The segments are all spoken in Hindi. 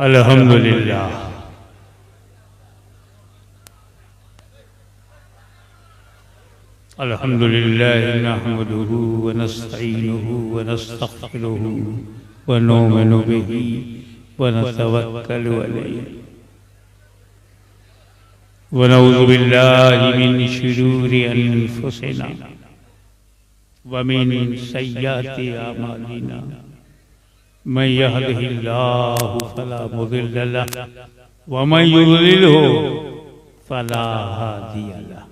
अल्हम्दुलिल्लाह। अल्हम्दुलिल्लाह नहमदुहु व नस्तईनुहु व नस्तग़फिरुहु व नुमिनु बिही व नतवक्कलु अलैहि व नऊज़ु बिल्लाहि मिन शुरूरि अनफुसिना व मिन सय्यिआति अमालिना। मन यहदिहिल्लाहु फला मुदिल्ल लहु व मन युद्लिलहु फला हादिय लहु।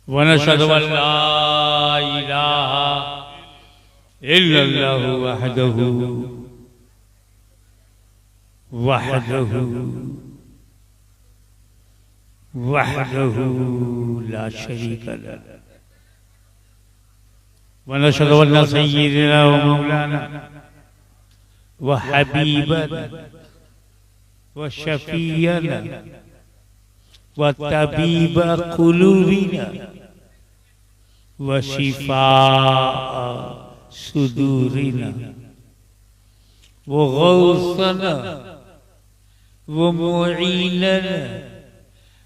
व नशहदु अन ला इलाहा इल्लल्लाहु वहदहु ला शरीका लहु। व नशहदु अन्न सय्यिदना व मौलाना व हबीबना व शफीअना व तबीब क़ुलूबिना व शिफ़ाअ सुदूरिना व गौसना व मुईनना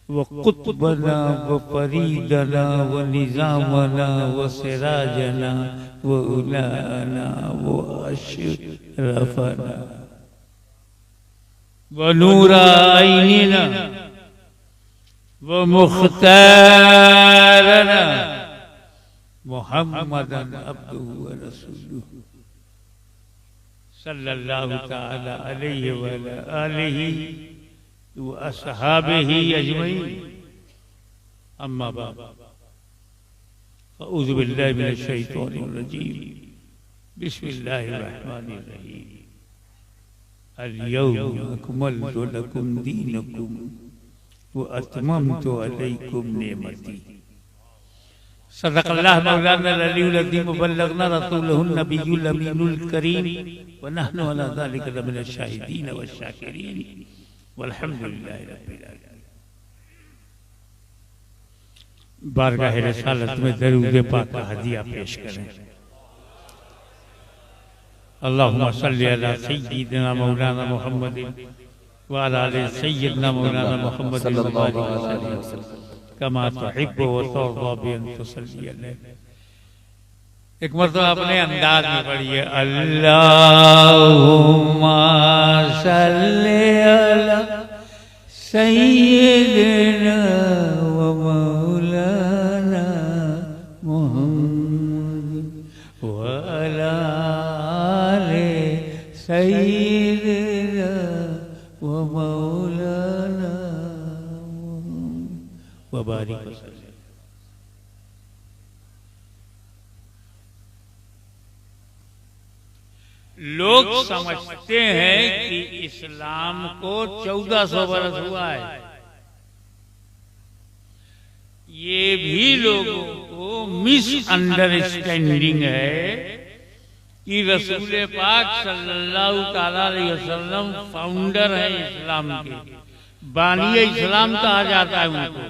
व कुतुबना व फरीदना व निज़ामना व सिराजना व उलाना व अशरफना व नूराइनिना व मुख्तारना मुहम्मदन अब्दुहु व रसूलुहु सल्लल्लाहु तआला अलैहि व अला आलिहि व अस्हाबिहि अजमईन। अम्मा बाद अऊज़ु बिल्लाहि मिनश शैतानिर रजीम। बिस्मिल्लाहिर रहमानिर रहीम। अल यौम अकमलतु लकुम दीनकुम व अतममतु अलैकुम नेमती। सदक़ल्लाहु मौलाना अल-अलीयुल अज़ीम व बल्लगना रसूलहुन नबियुल अमीनुल करीम व नहनु अला ज़ालिका लमिनश शाहिदीन व शाकिरीन वल्हम्दुलिल्लाहि रब्बिल आलमीन। बारगाह रिसालत में दरूद पाक का हदिया पेश करें। अल्लाहुम्मा सल्लि अला सय्यिदिना मौलाना मुहम्मदिन व अला आलि सय्यिदिना मौलाना मुहम्मद सल्लल्लाहु अलैहि वसल्लम कमा तुहिब्बु व तुर्दा बि अन तुसल्ली अलैहि। एक मरतबा अपने अंदाज में पढ़िए। अल्लाहुम्मा सल्लि अला सय्यिदिना व मौलाना मुहम्मद व अला आलि सय्यिदिना व मौलाना व बारिक वसल्लम। लोग समझते हैं कि इस्लाम को 1400 बरस हुआ है। ये भी लोगों को मिसअंडरस्टैंडिंग है कि रसूल पाक सल्लल्लाहु अलैहि वसल्लम फाउंडर है इस्लाम के, बानी इस्लाम कहा जाता है उनको।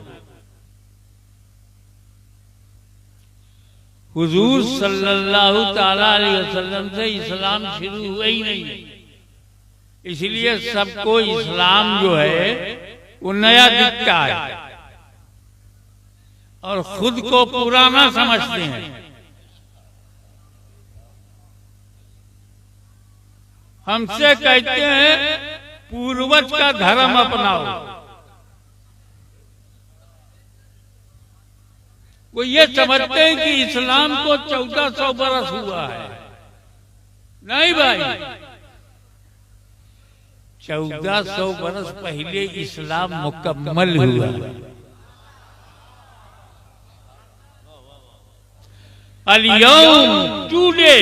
हुजूर सल्लल्लाहु अलैहि वसल्लम से इस्लाम शुरू हुआ ही नहीं, इसलिए सबको इस्लाम जो है वो नया दिखता है और खुद को पुराना समझते हैं। हमसे कहते हैं पूर्वज का धर्म अपनाओ। वो ये समझते हैं कि इस्लाम को 1400 बरस हुआ है। नहीं भाई, 1400 बरस पहले इस्लाम मुकम्मल हुआ। अल-यौम टुडे,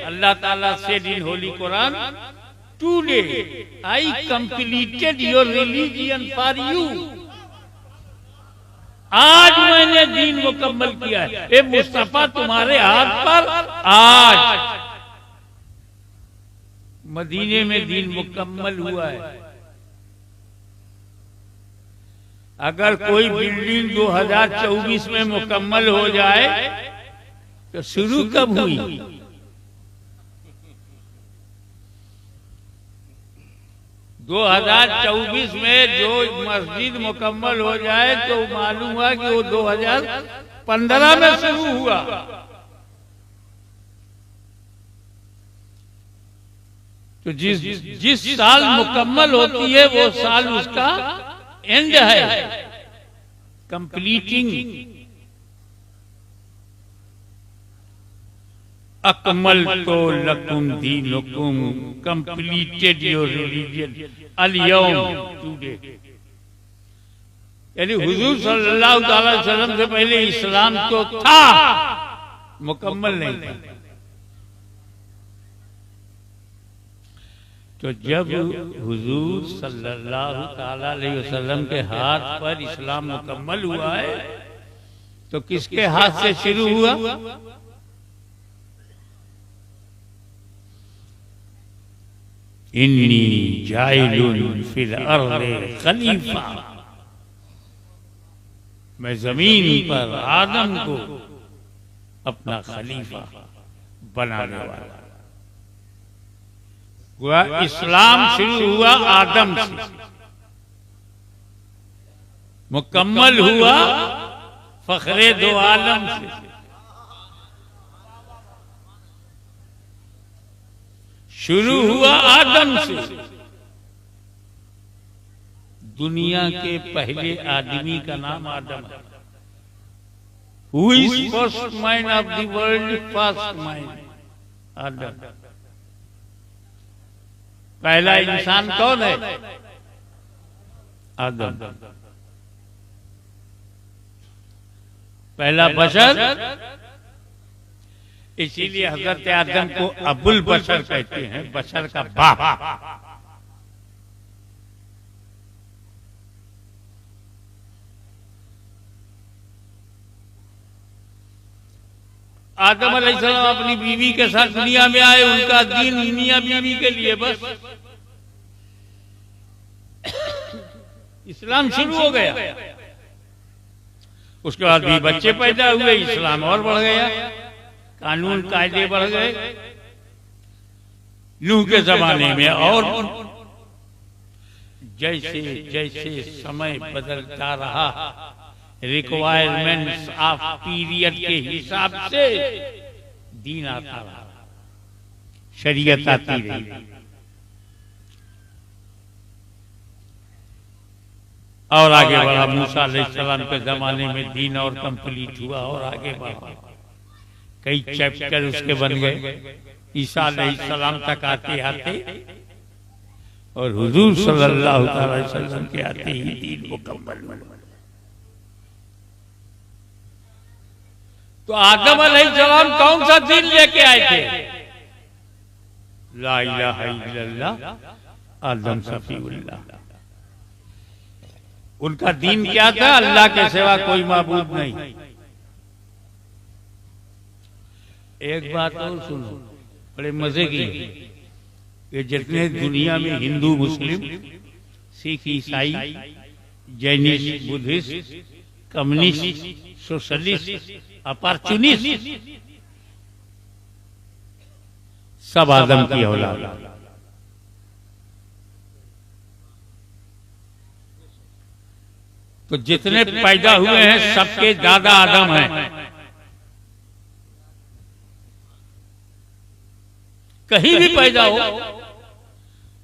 अल्लाह ताला said in Holy Quran, today I completed your religion for you। आज मैंने दीन मुकम्मल किया है। ए मुस्तफा तुम्हारे हाथ पर आज मदीने में दीन मुकम्मल हुआ है। अगर कोई बिल्डिंग 2024 में मुकम्मल हो जाए तो शुरू कब हुई? 2024 में जो मस्जिद मुकम्मल हो जाए तो मालूम हुआ कि वो 2015 में शुरू हुआ। तो जिस साल मुकम्मल होती है वो साल उसका एंड है, कंप्लीटिंग। अकमल तो लकुम दीनुकुम, कंप्लीटेड योर रिलीजन अल-यौम, टुडे। यानी हुजूर सल्लल्लाहु अलैहि वसल्लम से पहले इस्लाम तो था, मुकम्मल नहीं था। तो जब हुजूर सल्लल्लाहु अलैहि वसल्लम के हाथ पर इस्लाम मुकम्मल हुआ है तो किसके हाथ से शुरू हुआ? इन्नी जाइलुन फिल अर्ज़ खलीफा, मैं जमीन पर आदम को अपना खलीफा बनाने वाला। हुआ इस्लाम शुरू हुआ आदम से, मुकम्मल हुआ फखरे दो आलम से। शुरू हुआ आदम से। दुनिया के पहले आदमी का नाम आदम है। Who is first man of the world? First man, आदम। पहला इंसान कौन है? आदम। पहला बशर, इसीलिए हजरत आदम को अबुल बशर कहते हैं, बशर का बाप। आदम अलैहिस्सलाम अपनी बीवी के साथ दुनिया में आए, उनका दीन मियां बीवी के लिए बस इस्लाम शुरू हो गया। उसके बाद भी बच्चे पैदा हुए, इस्लाम और बढ़ गया, कानून कायदे बढ़ गए। नूह के जमाने में और जैसे जैसे समय बदलता रहा, रिक्वायरमेंट्स ऑफ पीरियड के हिसाब से दीन आता रहा, शरीयत आती रही। और आगे बढ़ा। मूसा अलैहिस्सलाम के जमाने में दीन और कंप्लीट हुआ और आगे बढ़ा। कई चैप्टर उसके बन गए। ईसा अलैहिस्सलाम तक आते आते और हुजूर सल्लल्लाहु अलैहि वसल्लम के आते ही दीन मुकम्मल हुआ। तो आदम अलैहिस्सलाम कौन सा दीन लेके आए थे? ला इलाहा इल्लल्लाह, आदम सफीउल्लाह। उनका दीन क्या था? अल्लाह के सिवा कोई माबूद नहीं। एक बात और सुनो, बड़े मजे की। ये जितने दुनिया में हिंदू, मुस्लिम, सिख, ईसाई, Jainist, Buddhist, communist, socialist, opportunist, सब आदम की औलाद। तो जितने पैदा हुए हैं सबके दादा आदम हैं। कहीं भी पैदा हो,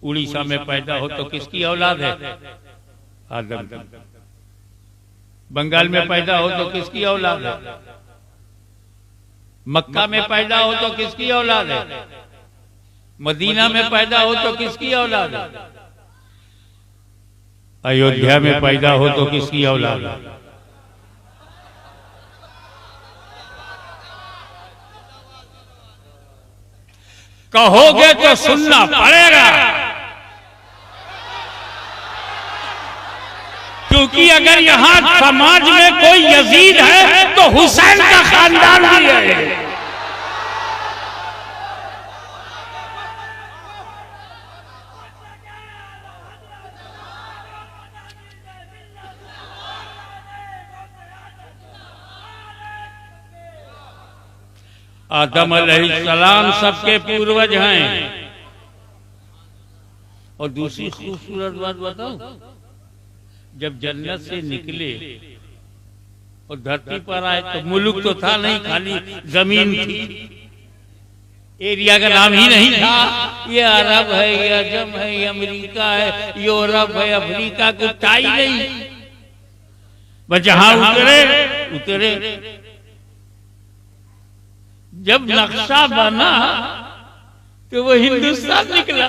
उड़ीसा में पैदा हो तो किसकी औलाद है? आदम। बंगाल में पैदा हो तो किसकी औलाद है? मक्का में पैदा हो तो किसकी औलाद है? मदीना में पैदा हो तो किसकी औलाद है? अयोध्या में पैदा हो तो किसकी औलाद है? कहोगे तो सुनना पड़ेगा, क्योंकि अगर यहां समाज में कोई यजीद है तो हुसैन का खानदान भी है। आदम अलैहिस्सलाम सबके पूर्वज हैं। और दूसरी खूबसूरत बात बताओ, जब जन्नत से निकले और धरती पर आए तो मुल्क तो था नहीं, खाली जमीन थी, एरिया का नाम ही नहीं था। ये अरब है, ये अजम है, ये अमेरिका है, ये यूरोप है, अफ्रीका, कुछ था ही नहीं। बस जहां उतरे जब नक्शा बना तो वो हिंदुस्तान निकला।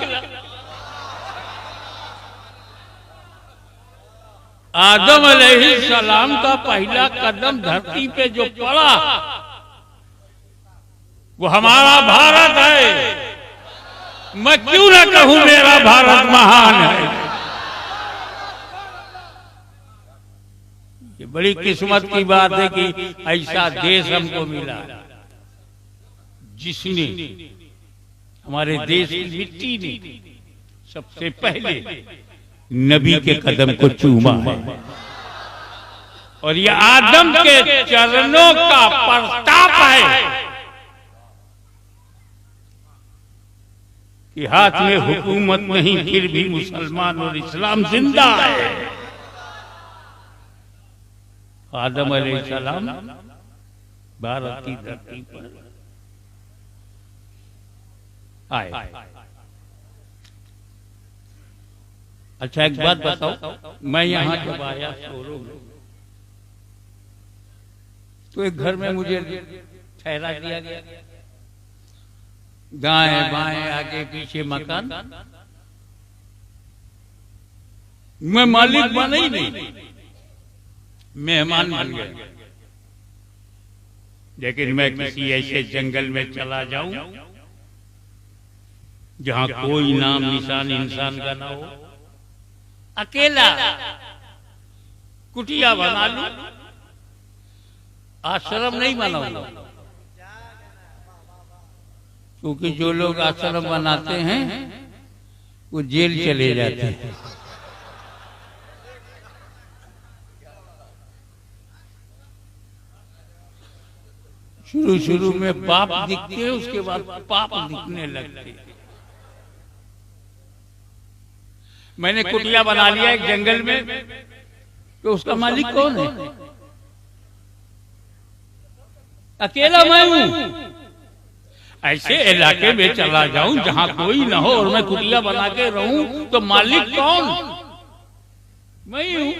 आदम अलैहिस्सलाम का पहला कदम धरती पे जो पड़ा वो हमारा भारत है। मैं क्यों ना कहूं मेरा भारत महान है। ये बड़ी किस्मत की बात है कि ऐसा देश हमको मिला जिसने हमारे देश की मिट्टी ने सबसे पहले नबी के कदम को चूमा है। और ये आदम के चरणों का प्रताप है कि हाथ में हुकूमत नहीं, फिर भी मुसलमान और इस्लाम जिंदा है। आदम अलैहिस्सलाम भारत की धरती पर आए। अच्छा एक बात बताओ, मैं यहाँ जब आया शोरूम तो एक घर में मुझे ठहरा दिया गया, दाएं बाएं आगे पीछे मकान। मैं मालिक बना ही नहीं, मेहमान बन गया। लेकिन मैं किसी ऐसे जंगल में चला जाऊं जहां कोई नाम निशान इंसान का ना हो, अकेला कुटिया बना लूं, आश्रम नहीं बनाऊंगा। क्योंकि जो लोग आश्रम बनाते हैं वो जेल चले जाते हैं। शुरू में बाप दिखते हैं, उसके बाद पाप दिखने लगते हैं। मैंने कुटिया बना लिया एक जंगल में, तो उसका मालिक कौन है? अकेला मैं हूं। ऐसे इलाके में चला जाऊं जहां कोई ना हो और मैं कुटिया बना के रहूं तो मालिक कौन? मैं ही हूं।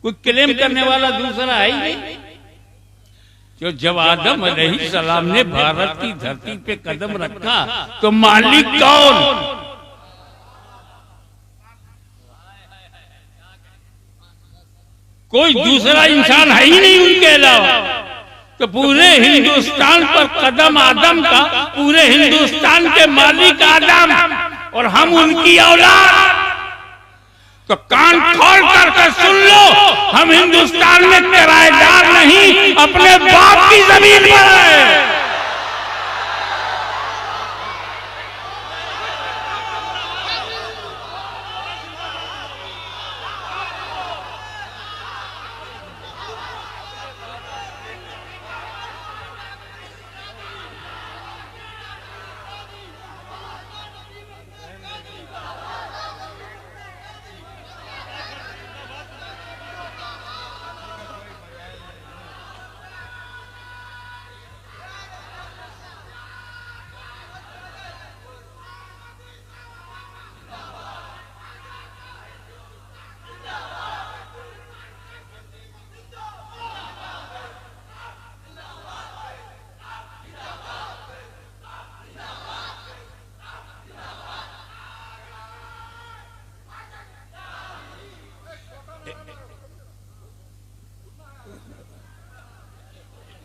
कोई क्लेम करने वाला दूसरा है ही नहीं। जो जब आदम अलैहिस्सलाम ने भारत की धरती पे कदम रखा तो मालिक कौन? कोई दूसरा इंसान है ही नहीं उनके अलावा। तो पूरे हिंदुस्तान पर कदम आदम का, पूरे हिंदुस्तान के मालिक आदम और हम उनकी औलाद। तो कान खोल कर सुन लो, हम हिंदुस्तान में किराएदार नहीं, अपने बाप की जमीन पर है।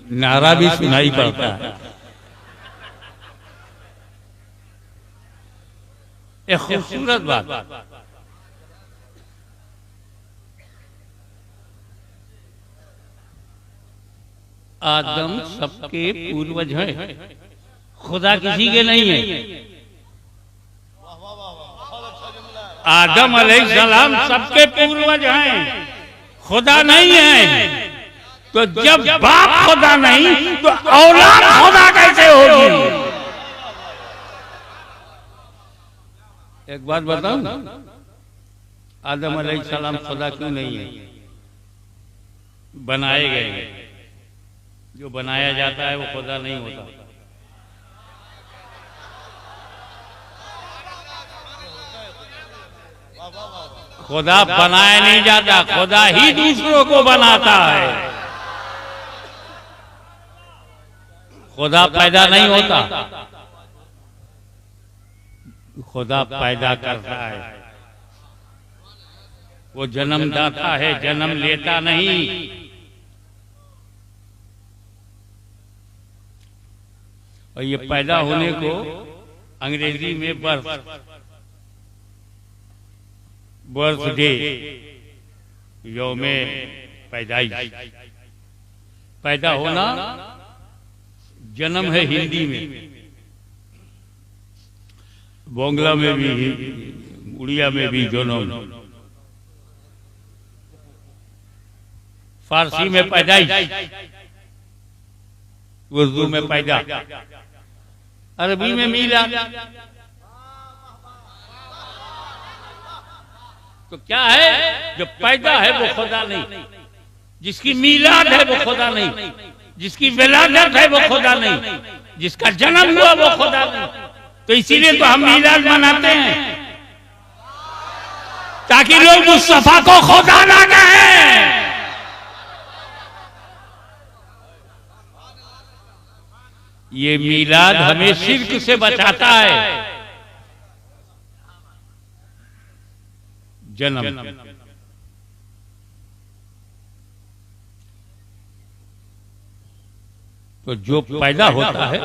नारा भी सुनाई पड़ता है। एक खूबसूरत बात, आदम सबके पूर्वज हैं, खुदा किसी के नहीं है। आदम अलैहिस्सलाम सबके पूर्वज हैं, खुदा नहीं है। तो जब बाप खुदा नहीं तो औलाद खुदा कैसे होगी? एक बात बताऊं, आदम अलैहिस्सलाम खुदा क्यों नहीं है? बनाए गए। जो बनाया जाता है वो खुदा नहीं होता। खुदा बनाया नहीं जाता, खुदा ही दूसरों को बनाता है। खुदा पैदा नहीं होता, खुदा पैदा करता है। वो जन्मदाता है, जन्म लेता नहीं। और ये पैदा होने को अंग्रेजी में बर्थडे, यौमे पैदाइश, पैदा होना जन्म है हिंदी में, बांग्ला में भी, उड़िया में भी जन्म, फारसी में पैदाइश, उर्दू में पैदा, अरबी में मीलाद। तो क्या है? जो पैदा है वो खुदा नहीं, जिसकी मीलाद है वो खुदा नहीं, जिसकी विलादत है वो खुदा नहीं, जिसका जन्म हुआ वो खुदा नहीं। तो इसीलिए तो हम मीलाद मनाते हैं, ताकि लोग मुस्तफा को खुदा ना कहें। ये मीलाद हमें शिर्क से बचाता है। जन्म तो जो पैदा होता है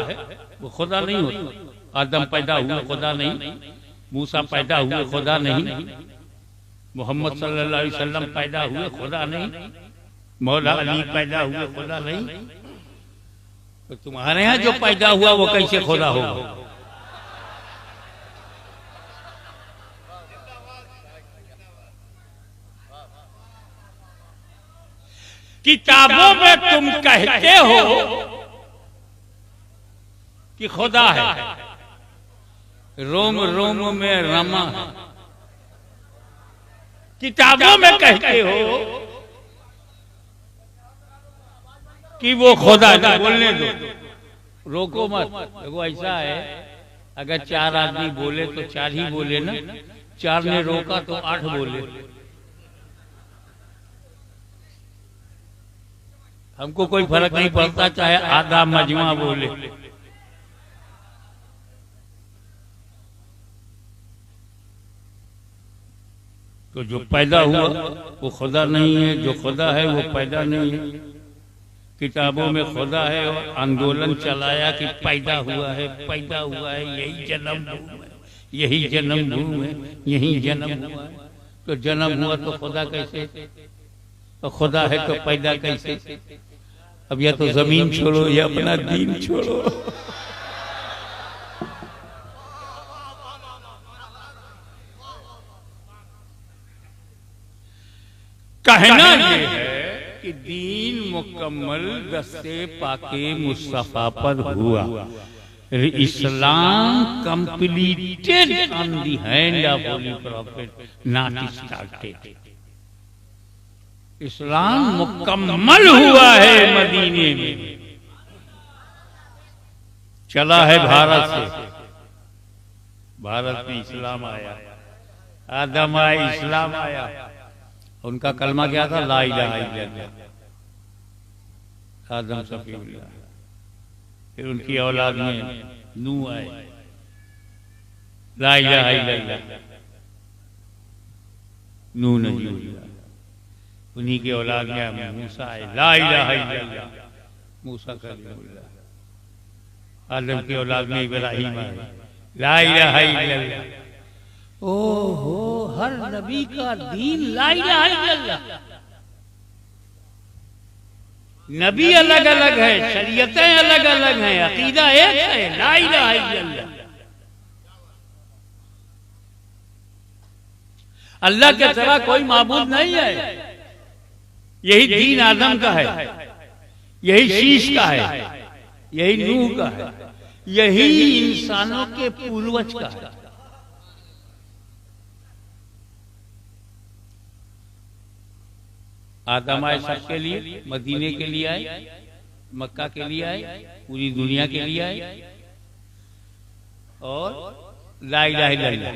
वो खुदा नहीं होता। आदम पैदा हुए खुदा नहीं, मूसा पैदा हुए खुदा नहीं, मोहम्मद सल्लल्लाहु अलैहि वसल्लम पैदा हुए खुदा नहीं, मौला अली पैदा हुए खुदा नहीं। तो तुम्हारे यहाँ जो पैदा हुआ वो कैसे खुदा होगा? किताबों में तुम कहते हो कि खुदा है, रोम रोम में रमा, किताबों में कहते हो कि वो खुदा है। बोलने दो, रोको मत। देखो ऐसा है, अगर 4 आदमी बोले तो 4 ही बोले ना, 4 ने रोका तो 8 बोले। हमको कोई फर्क नहीं पड़ता चाहे आधा मजमा बोले। तो जो पैदा हुआ वो खुदा नहीं है, जो खुदा है वो पैदा नहीं है। किताबों में खुदा है और आंदोलन चलाया कि पैदा हुआ है, पैदा हुआ है, यही जन्मभूमि है, यही जन्मभूमि है, यही जन्म हुआ है। तो जन्म हुआ तो खुदा कैसे? तो खुदा है तो पैदा कैसे? अब या तो जमीन छोड़ो या अपना दीन छोड़ो। कहना ये है कि दीन मुकम्मल दस्ते पाके मुस्तफा पर हुआ। Islam completed on the hand of holy prophet, not started. Islam मुकम्मल हुआ है मदीने में, चला है भारत से। भारत में इस्लाम आया, आदम आया, इस्लाम आया। उनका कलमा क्या था? ला इलाहा इल्लल्लाह, आदम सफीउल्लाह। फिर उनकी औलाद में नूह आए, ला इलाहा इल्लल्लाह, नूह नबीउल्लाह। उन्हीं की औलाद में मूसा आए, ला इलाहा इल्लल्लाह, मूसा कलीमुल्लाह। आदम की औलाद में इब्राहीम आए, ला इलाहा इल्लल्लाह। ओहो, हर नबी का दीन ला इलाहा इल्लल्लाह। नबी अलग अलग है, शरीयतें अलग अलग हैं, अकीदा एक है, ला इलाहा इल्लल्लाह। अल्लाह के सिवा कोई माबूद नहीं है। यही दीन आदम का है, यही शीश का है, यही नूह का है, यही इंसानों के पूर्वज का है। आदम आए सबके लिए, मदीने के लिए आए, मक्का के लिए आए, पूरी दुनिया के लिए आए। और ला इलाहा इल्लल्लाह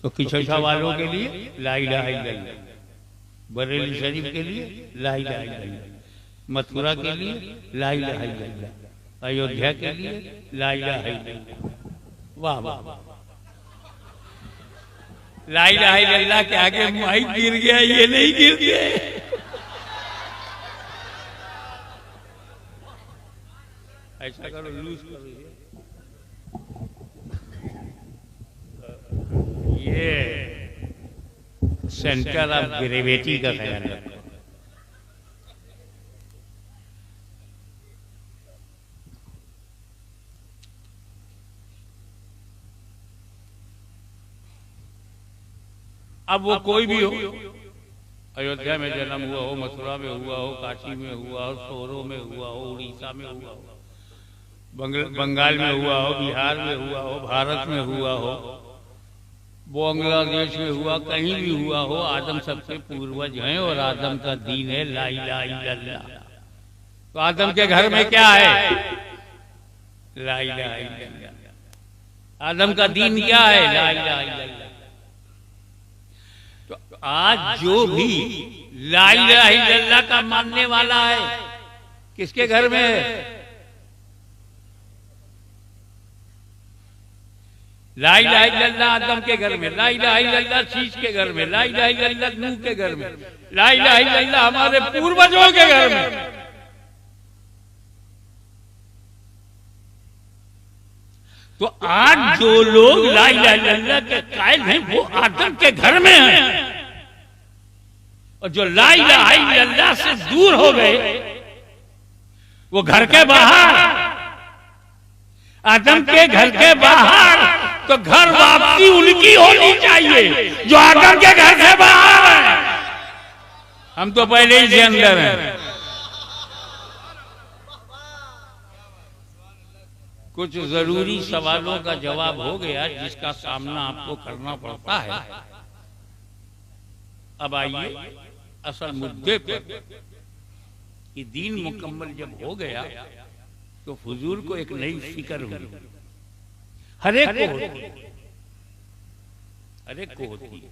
तो किशोशा वालों के लिए ला इलाहा इल्लल्लाह, बरेली शरीफ के लिए ला इलाहा इल्लल्लाह, मथुरा के लिए ला इलाहा इल्लल्लाह, अयोध्या के लिए ला इलाहा इल्लल्लाह। वाह वाह, ला इलाहा इल्लल्लाह के आगे माइक गिर गया, ये नहीं गिर गया। ऐसा करो, लूज करो। ये सेंटर ऑफ ग्रेविटी का ख्याल रखो। अब वो कोई भी हो, अयोध्या में जन्म हुआ हो, मथुरा में हुआ हो, काशी में हुआ हो, सोरो में हुआ हो, उड़ीसा में हुआ हो, बंगाल में हुआ हो, बिहार में हुआ हो, भारत में हुआ हो, बांग्लादेश में हुआ, कहीं भी हुआ हो, आदम सबसे पूर्वज हैं और आदम का दीन है ला इलाहा इल्लल्लाह। तो आदम के घर में क्या है? ला इलाहा इल्लल्लाह। आदम का दीन क्या है? ला इलाहा इल्लल्लाह। तो आज जो भी ला इलाहा इल्लल्लाह का मानने वाला है, किसके घर में है? ला इलाहा इल्लल्लाह आदम के घर में, ला इलाहा इल्लल्लाह शीश के घर में, ला इलाहा इल्लल्लाह नूह के घर में, ला इलाहा इल्लल्लाह हमारे पूर्वजों के घर में। तो आज जो लोग ला इलाहा इल्लल्लाह के कायल हैं वो आदम के घर में हैं, और जो ला इलाहा इल्लल्लाह से दूर हो गए वो घर के बाहर। आदम के घर के बाहर तो घर वापसी उनकी होनी चाहिए जो आदम के घर से बाहर है। हम तो पहले ही से अंदर हैं। कुछ जरूरी सवालों का जवाब हो गया जिसका सामना आपको करना पड़ता है। अब आइए असल मुद्दे पर कि दीन मुकम्मल जब हो गया तो हुजूर को एक नई फिक्र हुई। हर एक को होती है, हर एक को होती है।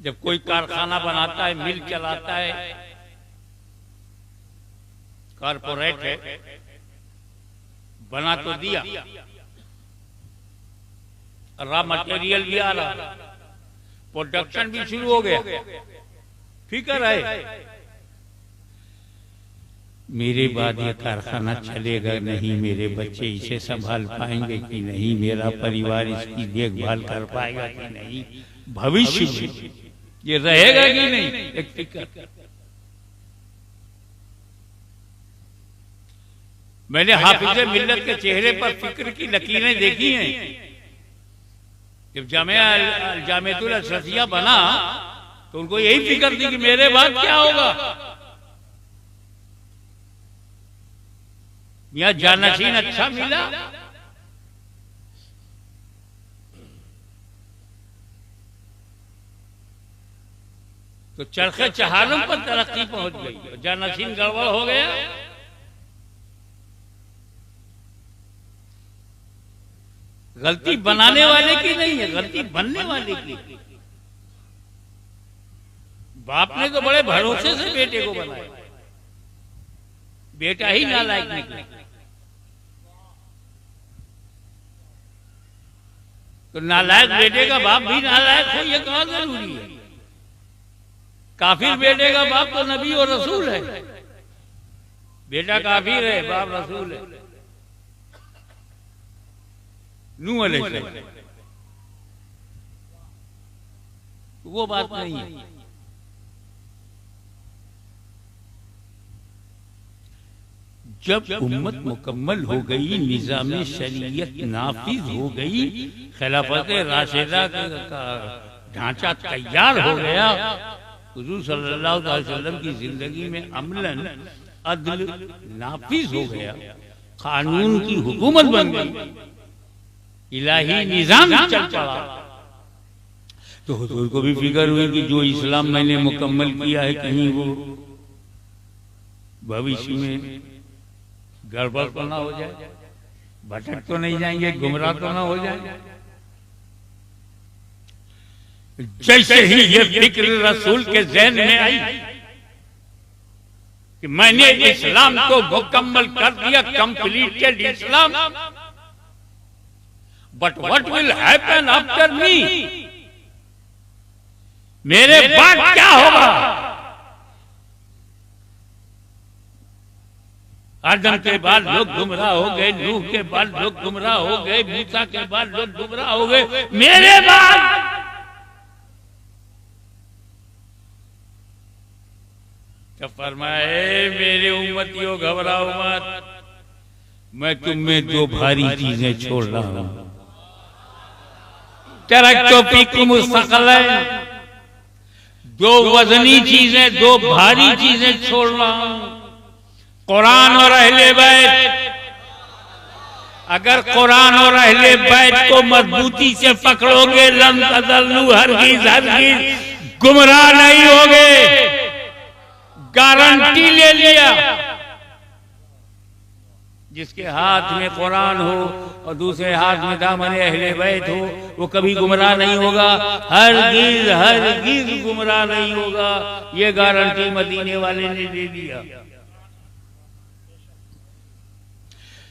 जब कोई कारखाना बनाता है, मिल चलाता है, कारपोरेट है, बना तो दिया, रॉ मटेरियल भी आ रहा, प्रोडक्शन भी शुरू हो गया, फिक्र है मेरे बाद ये कारखाना चलेगा नहीं, मेरे बच्चे इसे संभाल पाएंगे कि नहीं, मेरा परिवार इसकी देखभाल कर पाएगा कि नहीं, भविष्य में ये रहेगा कि नहीं, एक फिक्र। मैंने हाफिज़े मिल्लत के चेहरे पर फिक्र की लकीरें देखी हैं। जब जामिअतुल अशरफिया बना तो उनको यही फिक्र थी कि मेरे बाद क्या होगा। यहाँ जानशीन अच्छा मिला तो चरखे चहारम पर तरक्की पहुंच गई, जानशीन गड़बड़ हो गया। गलती बनाने वाले की नहीं है, गलती बनने वाले की। बाप ने तो बड़े भरोसे से बेटे को बनाया, बेटा ही नालायक निकला। तो नालायक बेटे का बाप भी नालायक हो ये कहाँ जरूरी है? काफिर बेटे का बाप तो नबी और रसूल है। बेटा काफिर है, बाप रसूल है। नूह अलैहिस्सलाम, वो बात नहीं है। जब उम्मत मुकम्मल हो गई, निज़ाम शरीयत नाफिज हो गई, खिलाफत राशिदा का ढांचा तैयार हो गया, हुजूर सल्लल्लाहु अलैहि वसल्लम की जिंदगी में अमलन अदल नाफिज हो गया, कानून की हुकूमत बन गई, इलाही निजाम चल पड़ा। तो हुजूर को भी फिक्र हुई कि जो इस्लाम मैंने मुकम्मल किया है कहीं वो भविष्य में गड़बड़ तो ना हो जाए, भटक तो नहीं जाएंगे, गुमराह तो ना हो जाए। जैसे ही ये फिक्र रसूल के ज़हन में आई कि मैंने इस्लाम को मुकम्मल कर दिया, completed Islam, but what will happen after me, मेरे बाद क्या होगा। आदम के बाद लोग गुमराह हो गए, नूह के बाद लोग गुमराह हो गए, मूसा के बाद लोग गुमराह हो गए, मेरे बाद तो फरमाए मेरे उम्मतियों घबराओ मत, मैं तुम में दो भारी चीजें छोड़ रहा हूं। तरक्तो फीकुम मुस्तक़लन, दो वजनी चीजें, दो भारी चीजें छोड़ रहा हूं, कुरान और अहले बैत। अगर कुरान और अहले बैत को मजबूती से पकड़ोगे लन तज़ल्लू, हरगिज़ हरगिज़ गुमराह नहीं होगे, गारंटी ले लिया। जिसके हाथ में कुरान हो और दूसरे हाथ में दामन अहले बैत हो, वो कभी गुमराह नहीं होगा, हरगिज़ हरगिज़ गुमराह नहीं होगा। ये गारंटी मदीने वाले ने दे दिया।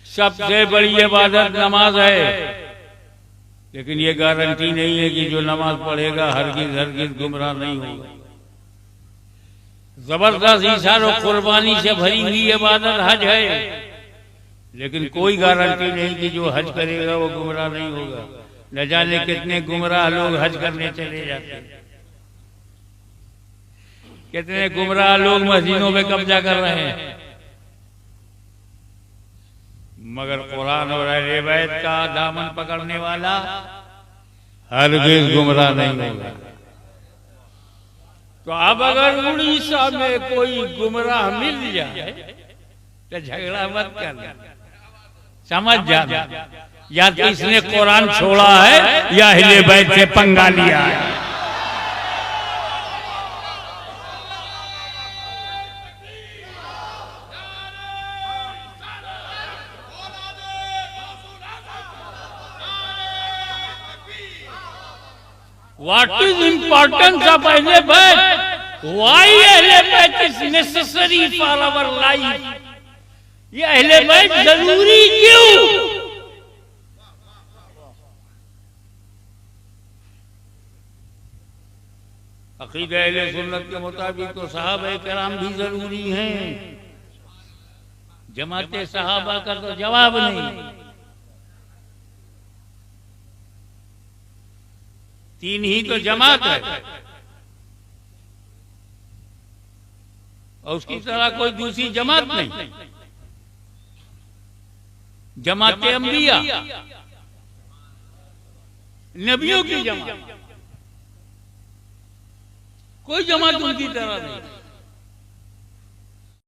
सबसे बड़ी इबादत नमाज है, लेकिन ये गारंटी नहीं है कि जो नमाज पढ़ेगा हरगिज़ हरगिज़ गुमराह नहीं होगा। जबरदस्त इशार और कुर्बानी से भरी हुई इबादत हज है, लेकिन कोई गारंटी नहीं कि जो हज करेगा वो गुमराह नहीं होगा। न जाने कितने गुमराह लोग हज करने चले जाते हैं, कितने गुमराह लोग मस्जिदों में कब्जा कर रहे हैं, मगर कुरान और अहले बैत का दामन पकड़ने वाला हरगिज़ गुमराह नहीं होगा। तो अब अगर उड़ीसा में कोई गुमराह मिल जाए तो झगड़ा मत करना, समझ जाना, या तो इसने कुरान छोड़ा है या अहले बैत से पंगा लिया है। What is importance of Ahle Bayt? Why Ahle Bayt is necessary for our life? ये अहले बैत जरूरी क्यों? अकीदा अहले सुन्नत के मुताबिक तो सहाबा किराम भी जरूरी हैं। जमाते सहाबा का तो जवाब नहीं। तीन ही तो जमात है और उसकी तरह कोई दूसरी जमात नहीं। जमाते अंबिया, नबियों की जमात, कोई जमात उनकी तरह नहीं।